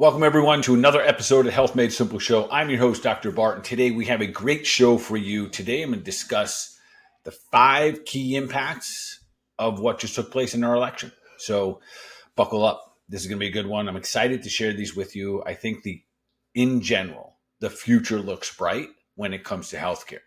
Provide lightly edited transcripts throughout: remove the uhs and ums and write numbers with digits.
Welcome, everyone, to another episode of Health Made Simple Show. I'm your host, Dr. Bart, and today we have a great show for you. Today I'm going to discuss the 5 key impacts of what just took place in our election. So buckle up. This is going to be a good one. I'm excited to share these with you. I think in general, the future looks bright when it comes to healthcare.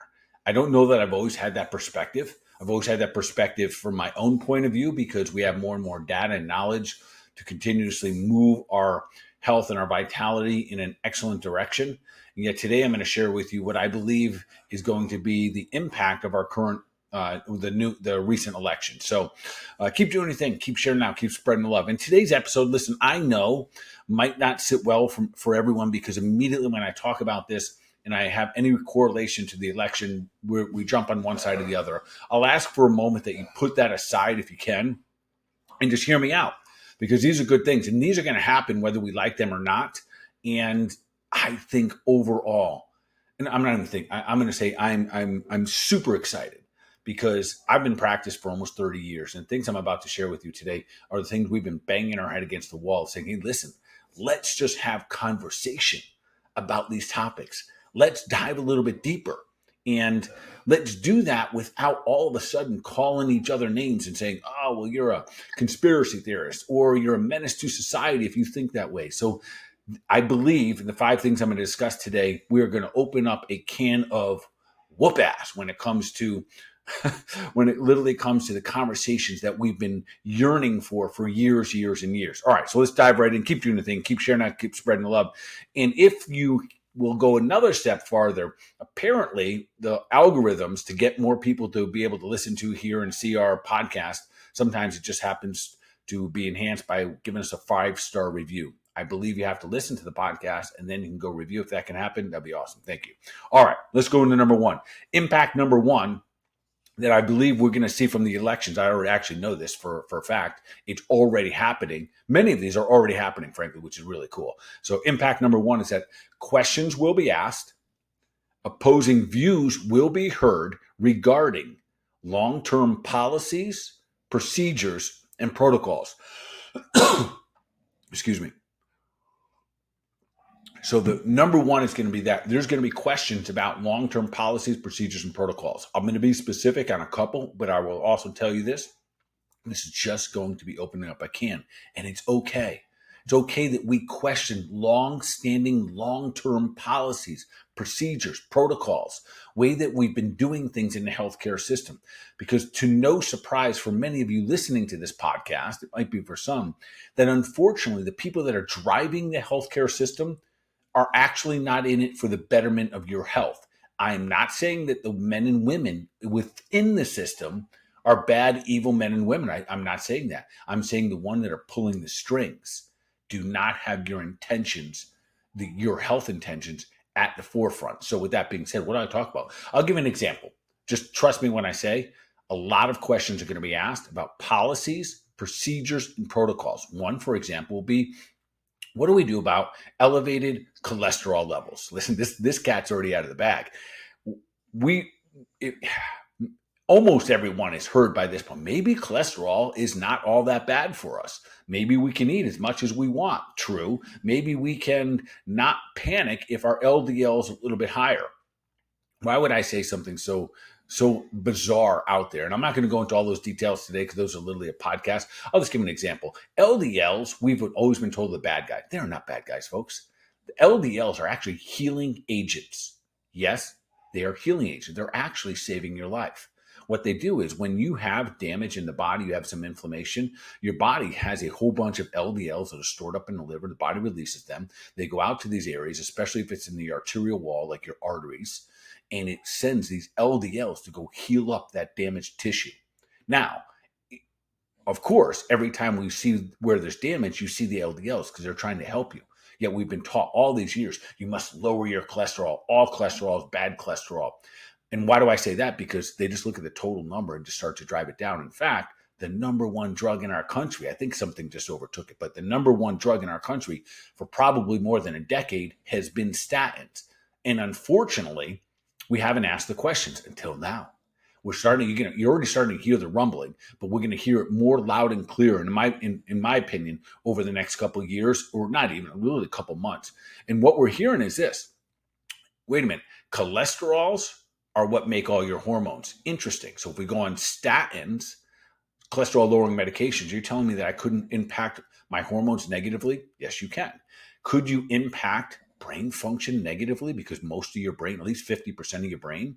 I don't know that I've always had that perspective. I've always had that perspective from my own point of view because we have more and more data and knowledge to continuously move our health and our vitality in an excellent direction. And yet today I'm going to share with you what I believe is going to be the impact of our current, the recent election. So keep doing your thing, keep sharing out, keep spreading the love. In today's episode, listen, I know might not sit well for everyone because immediately when I talk about this and I have any correlation to the election, we jump on one side or the other. I'll ask for a moment that you put that aside if you can and just hear me out. Because these are good things, and these are going to happen whether we like them or not. And I think overall, and I'm not even thinking, I'm going to say I'm super excited because I've been in practice for almost 30 years, and things I'm about to share with you today are the things we've been banging our head against the wall, saying, "Hey, listen, let's just have conversation about these topics. Let's dive a little bit deeper." And let's do that without all of a sudden calling each other names and saying, "Oh, well, you're a conspiracy theorist or you're a menace to society if you think that way." So I believe in the 5 things I'm going to discuss today, we're going to open up a can of whoop ass when it comes to when it literally comes to the conversations that we've been yearning for years and years. All right, so let's dive right in. Keep doing the thing. Keep sharing out. Keep spreading the love. And if you will go another step farther, apparently the algorithms to get more people to be able to listen to, hear, and see our podcast, sometimes it just happens to be enhanced by giving us a 5-star review. I believe you have to listen to the podcast and then you can go review. If that can happen, that'd be awesome. Thank you. All right, let's go into number 1. Impact number 1 that I believe we're going to see from the elections. I already actually know this for a fact. It's already happening. Many of these are already happening, frankly, which is really cool. So impact number 1 is that questions will be asked, opposing views will be heard regarding long-term policies, procedures, and protocols. Excuse me. So the number 1 is going to be that there's going to be questions about long-term policies, procedures, and protocols. I'm going to be specific on a couple, but I will also tell you this. This is just going to be opening up a can, and it's okay. It's okay that we question long-standing, long-term policies, procedures, protocols, way that we've been doing things in the healthcare system. Because to no surprise for many of you listening to this podcast, it might be for some, that unfortunately the people that are driving the healthcare system are actually not in it for the betterment of your health. I am not saying that the men and women within the system are bad, evil men and women. I'm not saying that. I'm saying the one that are pulling the strings do not have your intentions, your health intentions at the forefront. So with that being said, what do I talk about? I'll give an example. Just trust me when I say a lot of questions are going to be asked about policies, procedures, and protocols. One, for example, will be, what do we do about elevated cholesterol levels? Listen, this cat's already out of the bag. Almost everyone has heard by this point, maybe cholesterol is not all that bad for us. Maybe we can eat as much as we want. True. Maybe we can not panic if our LDL is a little bit higher. Why would I say something so bizarre out there? And I'm not going to go into all those details today because those are literally a podcast. I'll just give an example. LDLs, we've always been told the bad guy. They're not bad guys, folks. The LDLs are actually healing agents. Yes, they are healing agents. They're actually saving your life. What they do is when you have damage in the body, you have some inflammation, your body has a whole bunch of LDLs that are stored up in the liver. The body releases them. They go out to these areas, especially if it's in the arterial wall, like your arteries, and it sends these LDLs to go heal up that damaged tissue. Now, of course, every time we see where there's damage, you see the LDLs because they're trying to help you. Yet we've been taught all these years, you must lower your cholesterol. All cholesterol is bad cholesterol. And why do I say that? Because they just look at the total number and just start to drive it down. In fact, the number 1 drug in our country, I think something just overtook it, but the number 1 drug in our country for probably more than a decade has been statins. And unfortunately, we haven't asked the questions until now. You're already starting to hear the rumbling, but we're going to hear it more loud and clear, in my opinion, over the next couple of years, or not even really a couple months. And what we're hearing is this: wait a minute, cholesterols are what make all your hormones. Interesting. So if we go on statins, cholesterol lowering medications, you're telling me that I couldn't impact my hormones negatively? Yes, you can. Could you impact brain function negatively? Because most of your brain, at least 50% of your brain,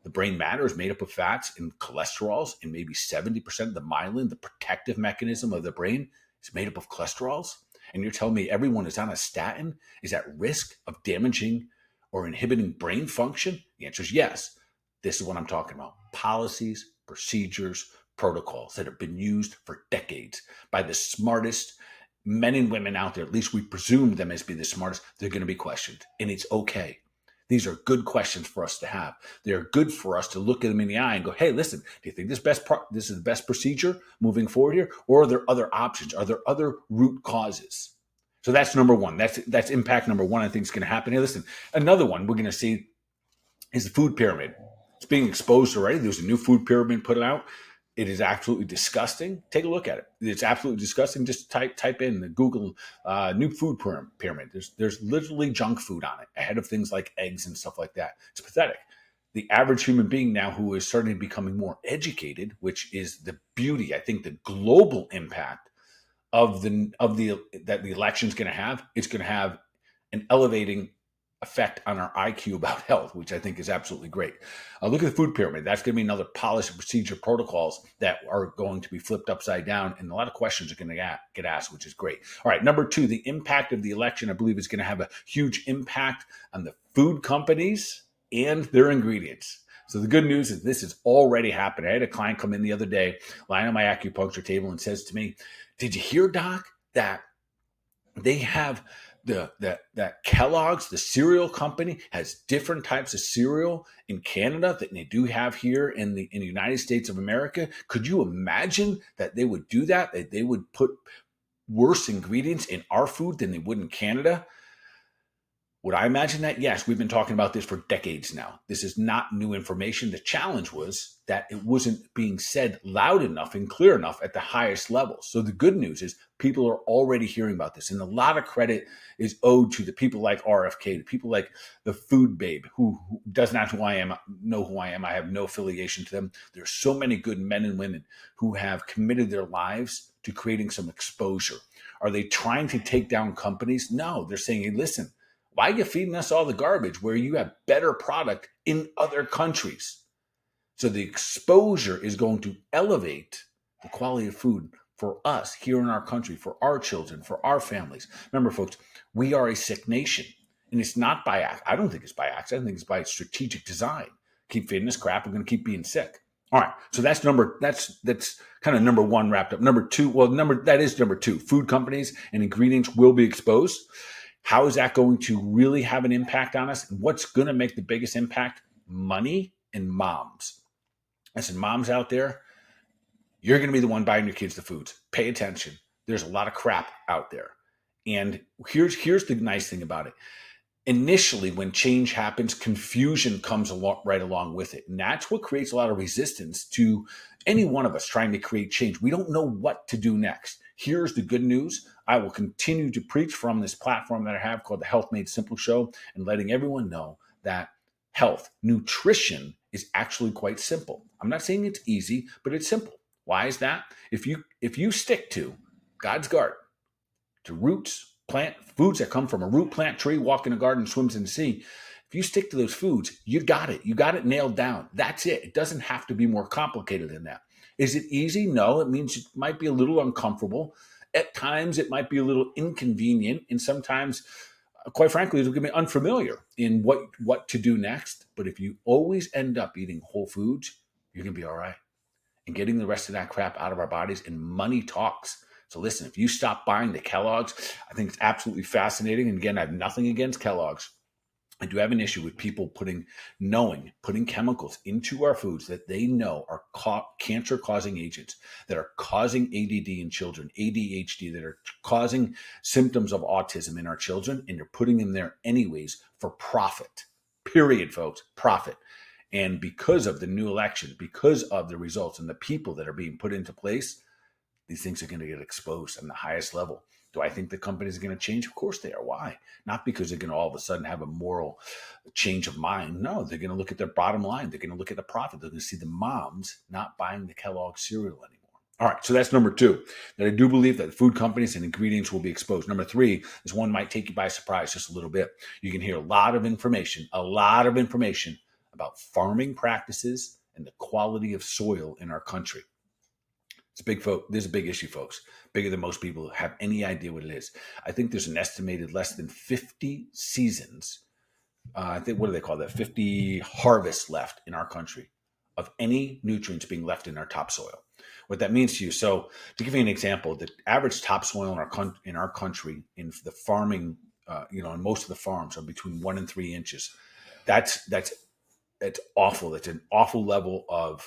the brain matter is made up of fats and cholesterols, and maybe 70% of the myelin, the protective mechanism of the brain, is made up of cholesterols. And you're telling me everyone who's on a statin is at risk of damaging or inhibiting brain function? The answer is yes. This is what I'm talking about. Policies, procedures, protocols that have been used for decades by the smartest men and women out there. At least we presume them as being the smartest. They're going to be questioned, and it's okay. These are good questions for us to have. They're good for us to look at them in the eye and go, hey, listen, do you think this is the best procedure moving forward here? Or are there other options? Are there other root causes? So that's number one. That's impact number one I think is going to happen. Hey, listen, another one we're going to see is the food pyramid. It's being exposed already. There's a new food pyramid put out. It is absolutely disgusting. Take a look at it. It's absolutely disgusting. Just type in the Google new food pyramid. There's literally junk food on it, ahead of things like eggs and stuff like that. It's pathetic. The average human being now who is certainly becoming more educated, which is the beauty, I think, the global impact of the election is going to have. It's going to have an elevating effect on our IQ about health, which I think is absolutely great. Look at the food pyramid. That's going to be another policy, procedure, protocols that are going to be flipped upside down, and a lot of questions are going to get asked, which is great. All right, number two, the impact of the election, I believe, is going to have a huge impact on the food companies and their ingredients. So the good news is this is already happening. I had a client come in the other day, lying on my acupuncture table, and says to me, "Did you hear, Doc, that they have that Kellogg's, the cereal company, has different types of cereal in Canada than they do have here in the United States of America? Could you imagine that they would do that? That they would put worse ingredients in our food than they would in Canada?" Would I imagine that? Yes, we've been talking about this for decades now. This is not new information. The challenge was that it wasn't being said loud enough and clear enough at the highest levels. So the good news is people are already hearing about this. And a lot of credit is owed to the people like RFK, the people like the Food Babe, who does not know who I am. I have no affiliation to them. There's so many good men and women who have committed their lives to creating some exposure. Are they trying to take down companies? No, they're saying, hey, listen, why are you feeding us all the garbage where you have better product in other countries? So the exposure is going to elevate the quality of food for us here in our country, for our children, for our families. Remember, folks, we are a sick nation. And it's not by accident. I don't think it's by accident. I think it's by strategic design. Keep feeding us crap, we're going to keep being sick. All right. So that's kind of number one wrapped up. Number two, that is number two. Food companies and ingredients will be exposed. How is that going to really have an impact on us? And what's going to make the biggest impact? Money and moms. Listen, moms out there, you're going to be the one buying your kids the foods. Pay attention. There's a lot of crap out there. And here's the nice thing about it. Initially, when change happens, confusion comes right along with it. And that's what creates a lot of resistance to any one of us trying to create change. We don't know what to do next. Here's the good news. I will continue to preach from this platform that I have called the Health Made Simple Show, and letting everyone know that health, nutrition is actually quite simple. I'm not saying it's easy, but it's simple. Why is that? If you stick to God's garden, to roots, plant foods that come from a root, plant, tree, walk in a garden, swims in the sea. If you stick to those foods, you got it. You got it nailed down. That's it. It doesn't have to be more complicated than that. Is it easy? No, it means it might be a little uncomfortable. At times, it might be a little inconvenient. And sometimes, quite frankly, it's going to be unfamiliar in what to do next. But if you always end up eating whole foods, you're going to be all right. And getting the rest of that crap out of our bodies, and money talks. So listen, if you stop buying the Kellogg's, I think it's absolutely fascinating. And again, I have nothing against Kellogg's. I do have an issue with people putting chemicals into our foods that they know are cancer-causing agents, that are causing ADD in children, ADHD, that are causing symptoms of autism in our children, and you're putting them there anyways for profit. Period, folks. Profit. And because of the new election, because of the results and the people that are being put into place, these things are going to get exposed on the highest level. Do I think the companies are going to change? Of course they are. Why? Not because they're going to all of a sudden have a moral change of mind. No, they're going to look at their bottom line. They're going to look at the profit. They're going to see the moms not buying the Kellogg cereal anymore. All right, so that's number two, that I do believe that food companies and ingredients will be exposed. Number three is one might take you by surprise just a little bit. You can hear a lot of information about farming practices and the quality of soil in our country. This is a big issue, folks. Bigger than most people have any idea what it is. I think there's an estimated less than 50 seasons. I think, what do they call that? 50 harvests left in our country of any nutrients being left in our topsoil. What that means to you. So, to give you an example, the average topsoil in our country, in the farming, in most of the farms, are between 1 and 3 inches. That's awful. That's an awful level of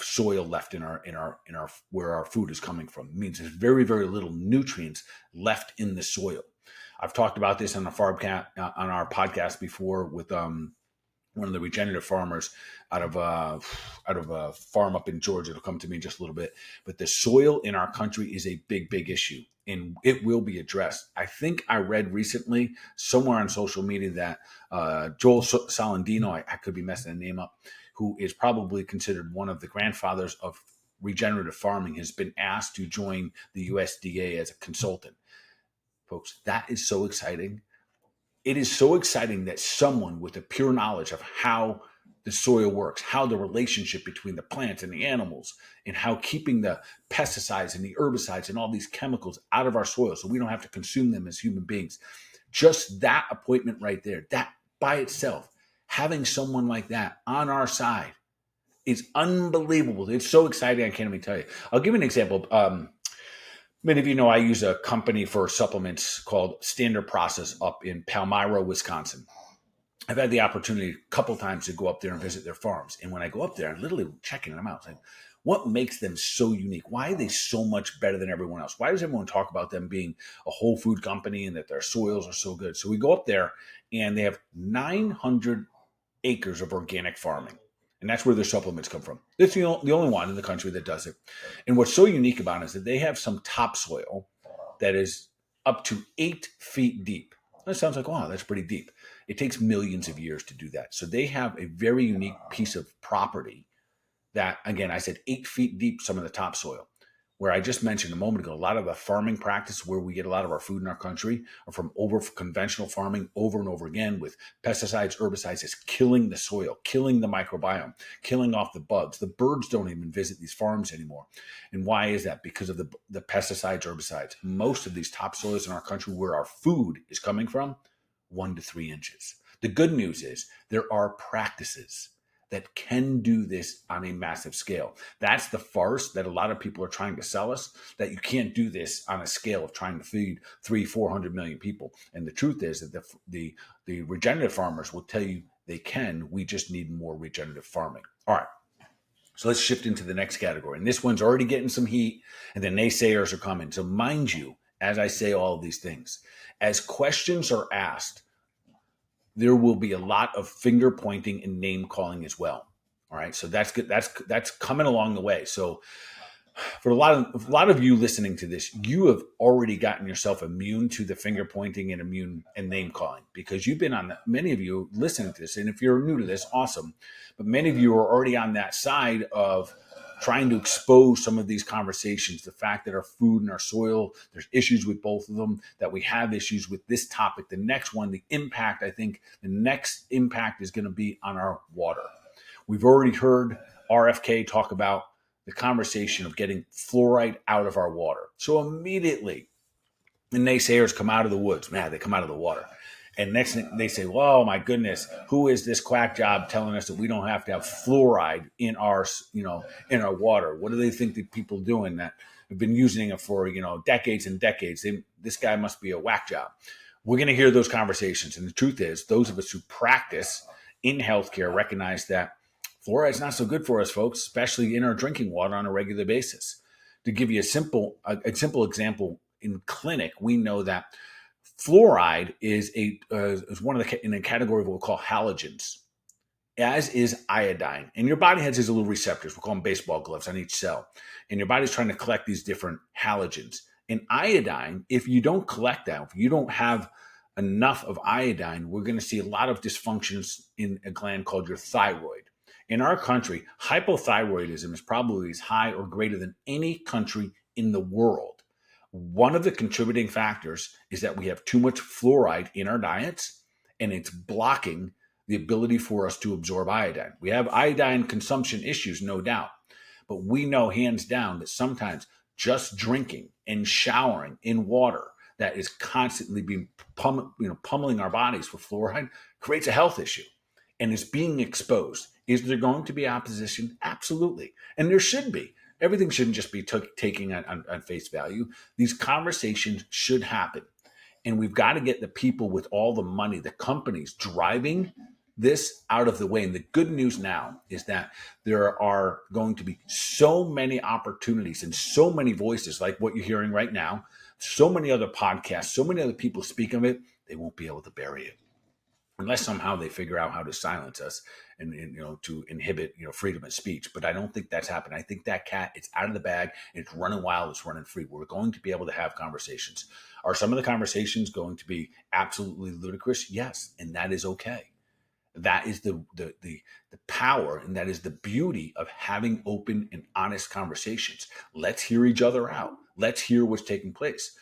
soil left in our where our food is coming from. It means there's very, very little nutrients left in the soil. I've talked about this on our podcast before with one of the regenerative farmers out of a farm up in Georgia. It'll come to me in just a little bit. But the soil in our country is a big, big issue, and it will be addressed. I think I read recently somewhere on social media that Joel Salandino, I could be messing the name up, who is probably considered one of the grandfathers of regenerative farming, has been asked to join the USDA as a consultant. Folks, that is so exciting. It is so exciting that someone with a pure knowledge of how the soil works, how the relationship between the plants and the animals, and how keeping the pesticides and the herbicides and all these chemicals out of our soil so we don't have to consume them as human beings. Just that appointment right there, that by itself, having someone like that on our side is unbelievable. It's so exciting, I can't even tell you. I'll give you an example. Many of you know I use a company for supplements called Standard Process up in Palmyra, Wisconsin. I've had the opportunity a couple times to go up there and visit their farms. And when I go up there, I'm literally checking them out. Like, what makes them so unique? Why are they so much better than everyone else? Why does everyone talk about them being a whole food company and that their soils are so good? So we go up there and they have 900 acres of organic farming. And that's where their supplements come from. It's the only one in the country that does it. And what's so unique about it is that they have some topsoil that is up to 8 feet deep. That sounds like, wow, that's pretty deep. It takes millions of years to do that. So they have a very unique piece of property that, again, I said 8 feet deep, some of the topsoil. Where I just mentioned a moment ago, a lot of the farming practice where we get a lot of our food in our country are from conventional farming over and over again with pesticides, herbicides. Is killing the soil, killing the microbiome, killing off the bugs. The birds don't even visit these farms anymore. And why is that? Because of the pesticides, herbicides. Most of these topsoils in our country where our food is coming from, 1 to 3 inches. The good news is there are practices that can do this on a massive scale. That's the farce that a lot of people are trying to sell us, that you can't do this on a scale of trying to feed 300-400 million people. And the truth is that the regenerative farmers will tell you they can. We just need more regenerative farming. All right. So let's shift into the next category. And this one's already getting some heat, and the naysayers are coming. So mind you, as I say all of these things, as questions are asked, there will be a lot of finger pointing and name calling as well. All right. So that's good. That's coming along the way. So for a lot of you listening to this, you have already gotten yourself immune to the finger pointing and immune and name calling, because you've been many of you listening to this. And if you're new to this, awesome. But many of you are already on that side of trying to expose some of these conversations, the fact that our food and our soil, there's issues with both of them, that we have issues with this topic. The next one, the impact, I think the next impact is going to be on our water. We've already heard RFK talk about the conversation of getting fluoride out of our water. So immediately the naysayers come out of the woods. Man, they come out of the water. And next thing they say, well, my goodness, who is this quack job telling us that we don't have to have fluoride in our water? What do they think that people doing that have been using it for, decades and decades? This guy must be a whack job. We're going to hear those conversations. And the truth is, those of us who practice in healthcare recognize that fluoride is not so good for us, folks, especially in our drinking water on a regular basis. To give you a simple example, in clinic, we know that fluoride is one of in a category of what we call halogens, as is iodine. And your body has these little receptors. We call them baseball gloves on each cell. And your body's trying to collect these different halogens. And iodine, if you don't collect that, if you don't have enough of iodine, we're going to see a lot of dysfunctions in a gland called your thyroid. In our country, hypothyroidism is probably as high or greater than any country in the world. One of the contributing factors is that we have too much fluoride in our diets, and it's blocking the ability for us to absorb iodine. We have iodine consumption issues, no doubt, but we know hands down that sometimes just drinking and showering in water that is constantly being pummeling our bodies with fluoride creates a health issue, and it's being exposed. Is there going to be opposition? Absolutely, and there should be. Everything shouldn't just be taking on face value. These conversations should happen. And we've got to get the people with all the money, the companies driving this out of the way. And the good news now is that there are going to be so many opportunities and so many voices like what you're hearing right now, so many other podcasts, so many other people speak of it, they won't be able to bury it unless somehow they figure out how to silence us and to inhibit freedom of speech. But I don't think that's happening. I think that cat, it's out of the bag, it's running wild, it's running free. We're going to be able to have conversations. Are some of the conversations going to be absolutely ludicrous? Yes, and that is okay. That is the power, and that is the beauty of having open and honest conversations. Let's hear each other out. Let's hear what's taking place.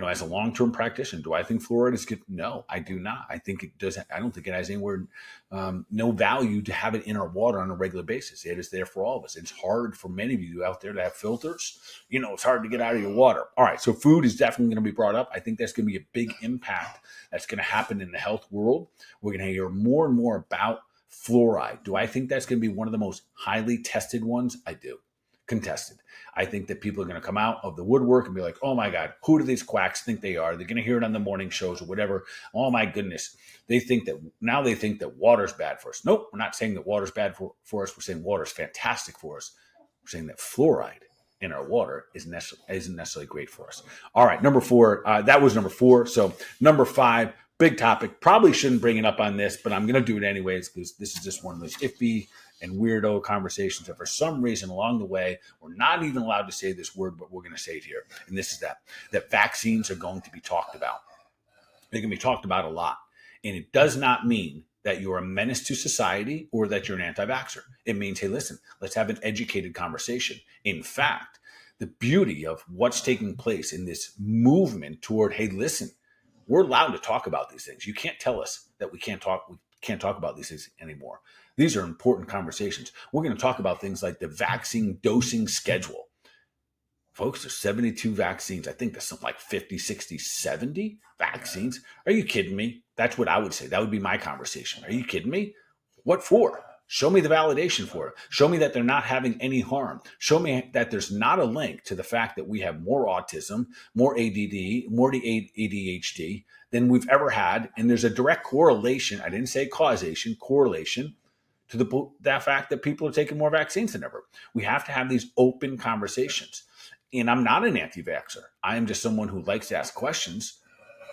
As a long-term practitioner, do I think fluoride is good? No, I do not. I think it does. I don't think it has anywhere, no value to have it in our water on a regular basis. It is there for all of us. It's hard for many of you out there to have filters. It's hard to get out of your water. All right, so food is definitely going to be brought up. I think that's going to be a big impact that's going to happen in the health world. We're going to hear more and more about fluoride. Do I think that's going to be one of the most highly tested ones? I do. Contested. I think that people are going to come out of the woodwork and be like, oh my God, who do these quacks think they are? They're going to hear it on the morning shows or whatever. Oh my goodness. They think that water's bad for us. Nope, we're not saying that water's bad for us. We're saying water's fantastic for us. We're saying that fluoride in our water isn't necessarily great for us. All right, number 4. That was number 4. So number 5, big topic. Probably shouldn't bring it up on this, but I'm going to do it anyways because this is just one of those iffy and weirdo conversations that for some reason along the way, we're not even allowed to say this word, but we're going to say it here. And this is that vaccines are going to be talked about. They're going to be talked about a lot. And it does not mean that you're a menace to society or that you're an anti-vaxxer. It means, hey, listen, let's have an educated conversation. In fact, the beauty of what's taking place in this movement toward, hey, listen, we're allowed to talk about these things. You can't tell us that we can't talk about these things anymore. These are important conversations. We're going to talk about things like the vaccine dosing schedule. Folks, there's 72 vaccines. I think there's something like 50, 60, 70 vaccines. Are you kidding me? That's what I would say. That would be my conversation. Are you kidding me? What for? Show me the validation for it. Show me that they're not having any harm. Show me that there's not a link to the fact that we have more autism, more ADD, more ADHD than we've ever had. And there's a direct correlation. I didn't say causation, correlation to that fact that people are taking more vaccines than ever. We have to have these open conversations. And I'm not an anti-vaxxer. I am just someone who likes to ask questions.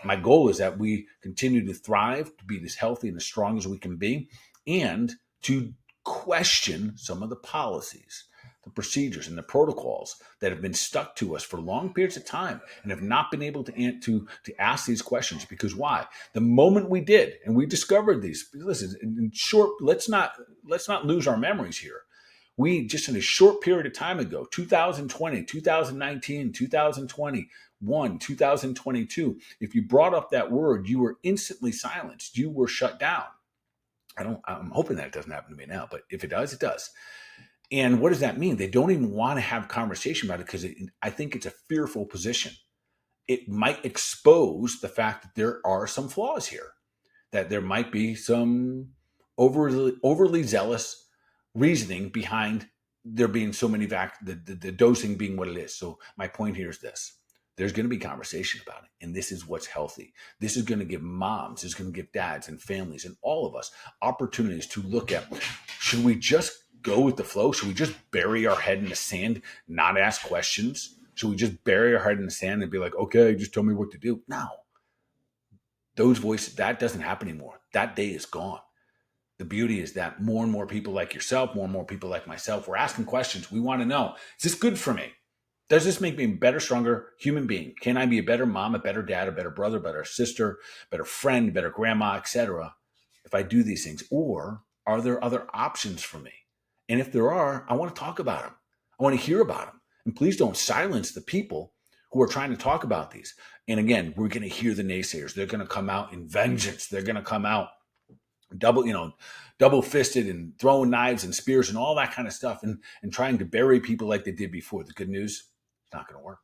My goal is that we continue to thrive, to be as healthy and as strong as we can be, and to question some of the policies, the procedures, and the protocols that have been stuck to us for long periods of time and have not been able to ask these questions. Because why? The moment we did, and we discovered these, listen, in short, let's not lose our memories here. We just in a short period of time ago, 2020, 2019, 2021, 2022, if you brought up that word, you were instantly silenced. You were shut down. I'm hoping that it doesn't happen to me now, but if it does, it does. And what does that mean? They don't even want to have conversation about it because I think it's a fearful position. It might expose the fact that there are some flaws here, that there might be some overly zealous reasoning behind there being so many the dosing being what it is. So my point here is this. There's going to be conversation about it. And this is what's healthy. This is going to give moms, this is going to give dads and families and all of us opportunities to look at, should we just go with the flow? Should we just bury our head in the sand, not ask questions? Should we just bury our head in the sand and be like, okay, just tell me what to do? No. Those voices, that doesn't happen anymore. That day is gone. The beauty is that more and more people like yourself, more and more people like myself, we're asking questions. We want to know, is this good for me? Does this make me a better, stronger human being? Can I be a better mom, a better dad, a better brother, better sister, better friend, better grandma, etc. if I do these things? Or are there other options for me? And if there are, I want to talk about them. I want to hear about them. And please don't silence the people who are trying to talk about these. And again, we're going to hear the naysayers. They're going to come out in vengeance. They're going to come out double fisted and throwing knives and spears and all that kind of stuff and trying to bury people like they did before. The good news, it's not going to work.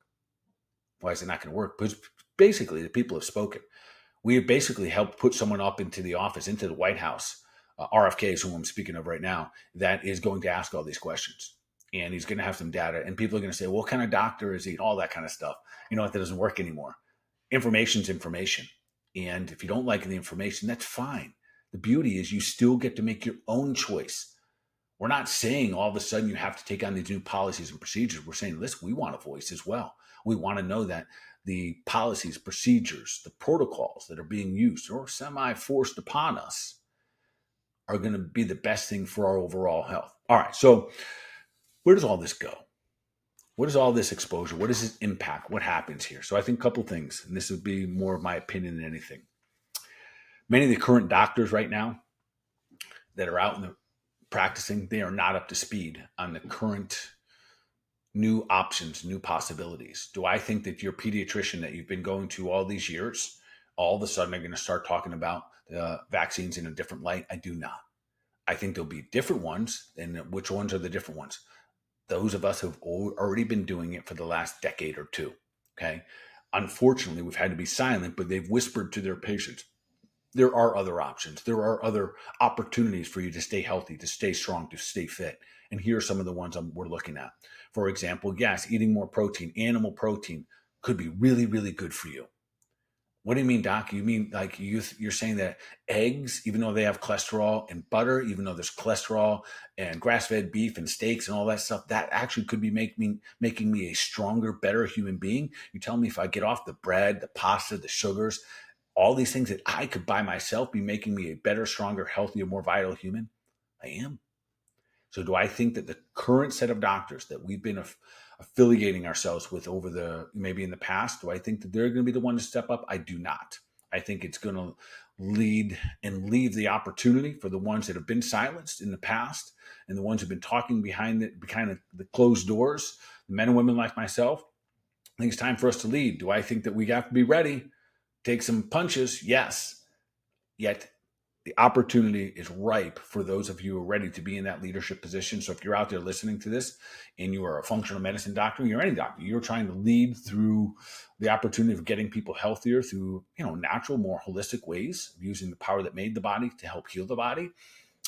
Why is it not going to work? Because basically the people have spoken. We have basically helped put someone up into the office, into the White House, RFK is who I'm speaking of right now, that is going to ask all these questions. And he's going to have some data. And people are going to say, well, what kind of doctor is he? All that kind of stuff. You know what? That doesn't work anymore. Information's information. And if you don't like the information, that's fine. The beauty is you still get to make your own choice. We're not saying all of a sudden you have to take on these new policies and procedures. We're saying, listen, we want a voice as well. We want to know that the policies, procedures, the protocols that are being used or semi-forced upon us are going to be the best thing for our overall health. All right, so where does all this go? What is all this exposure? What is this impact? What happens here? So I think a couple things, and this would be more of my opinion than anything. Many of the current doctors right now that are out in the practicing, they are not up to speed on the current new options, new possibilities. Do I think that your pediatrician that you've been going to all these years, all of a sudden are going to start talking about vaccines in a different light? I do not. I think there'll be different ones. And which ones are the different ones? Those of us who've already been doing it for the last decade or two. Okay. Unfortunately, we've had to be silent, but they've whispered to their patients, there are other options. There are other opportunities for you to stay healthy, to stay strong, to stay fit. And here are some of the ones we're looking at. For example, yes, eating more protein, animal protein could be really, really good for you. What do you mean, doc? You mean like you're saying that eggs, even though they have cholesterol, and butter, even though there's cholesterol, and grass-fed beef and steaks and all that stuff, that actually could be making me a stronger, better human being? You tell me if I get off the bread, the pasta, the sugars, all these things that I could by myself be making me a better, stronger, healthier, more vital human? I am. So do I think that the current set of doctors that we've been affiliating ourselves with over maybe in the past, do I think that they're going to be the one to step up? I do not. I think it's going to lead and leave the opportunity for the ones that have been silenced in the past and the ones who've been talking behind the closed doors, the men and women like myself. I think it's time for us to lead. Do I think that we have to be ready? Take some punches? Yes. Yet the opportunity is ripe for those of you who are ready to be in that leadership position. So if you're out there listening to this and you are a functional medicine doctor, you're any doctor, you're trying to lead through the opportunity of getting people healthier through, natural, more holistic ways, using the power that made the body to help heal the body.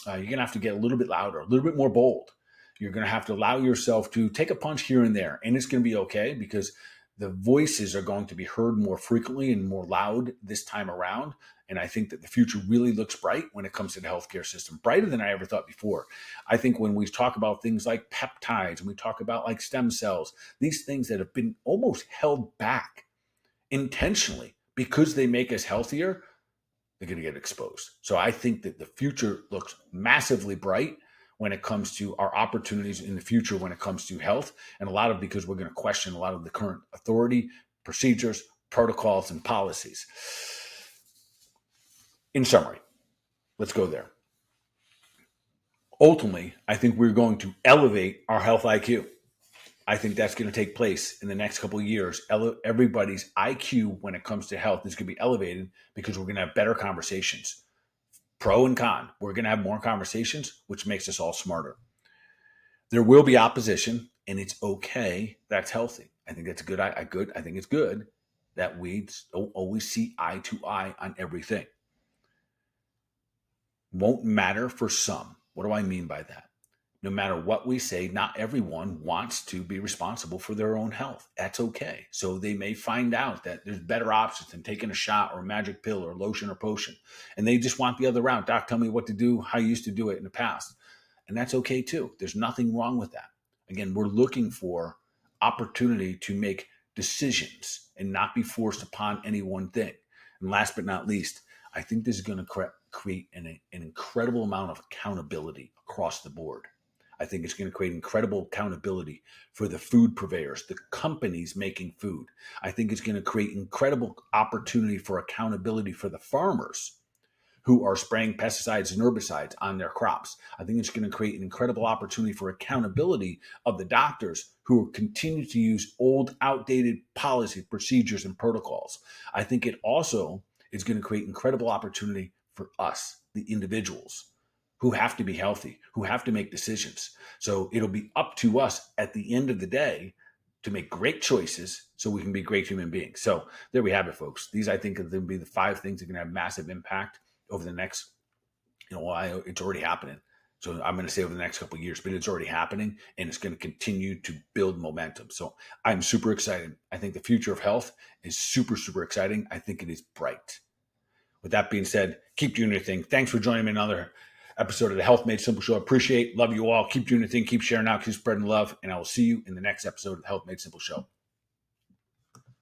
You're going to have to get a little bit louder, a little bit more bold. You're going to have to allow yourself to take a punch here and there, and it's going to be okay because the voices are going to be heard more frequently and more loud this time around. And I think that the future really looks bright when it comes to the healthcare system, brighter than I ever thought before. I think when we talk about things like peptides and we talk about like stem cells, these things that have been almost held back intentionally because they make us healthier, they're going to get exposed. So I think that the future looks massively bright when it comes to our opportunities in the future when it comes to health, and a lot of because we're going to question a lot of the current authority, procedures, protocols, and policies. In summary, let's go there. Ultimately, I think we're going to elevate our health IQ. I think that's going to take place in the next couple of years. Everybody's IQ when it comes to health is going to be elevated because we're going to have better conversations. Pro and con. We're going to have more conversations, which makes us all smarter. There will be opposition, and it's okay. That's healthy. I think that's good. I think it's good that we don't always see eye to eye on everything. Won't matter for some. What do I mean by that? No matter what we say, not everyone wants to be responsible for their own health. That's okay. So they may find out that there's better options than taking a shot or a magic pill or lotion or potion. And they just want the other route. Doc, tell me what to do, how you used to do it in the past. And that's okay too. There's nothing wrong with that. Again, we're looking for opportunity to make decisions and not be forced upon any one thing. And last but not least, I think this is going to create an incredible amount of accountability across the board. I think it's going to create incredible accountability for the food purveyors, the companies making food. I think it's going to create incredible opportunity for accountability for the farmers who are spraying pesticides and herbicides on their crops. I think it's going to create an incredible opportunity for accountability of the doctors who continue to use old, outdated policy, procedures, and protocols. I think it also is going to create incredible opportunity for us, the individuals, who have to be healthy, who have to make decisions. So it'll be up to us at the end of the day to make great choices so we can be great human beings. So there we have it, folks. These, I think, are going to be the 5 things that are going to have massive impact over the next, it's already happening. So I'm going to say over the next couple of years, but it's already happening and it's going to continue to build momentum. So I'm super excited. I think the future of health is super, super exciting. I think it is bright. With that being said, keep doing your thing. Thanks for joining me in another episode of the Health Made Simple Show. I appreciate, love you all. Keep doing your thing, keep sharing out, keep spreading love, and I will see you in the next episode of the Health Made Simple Show.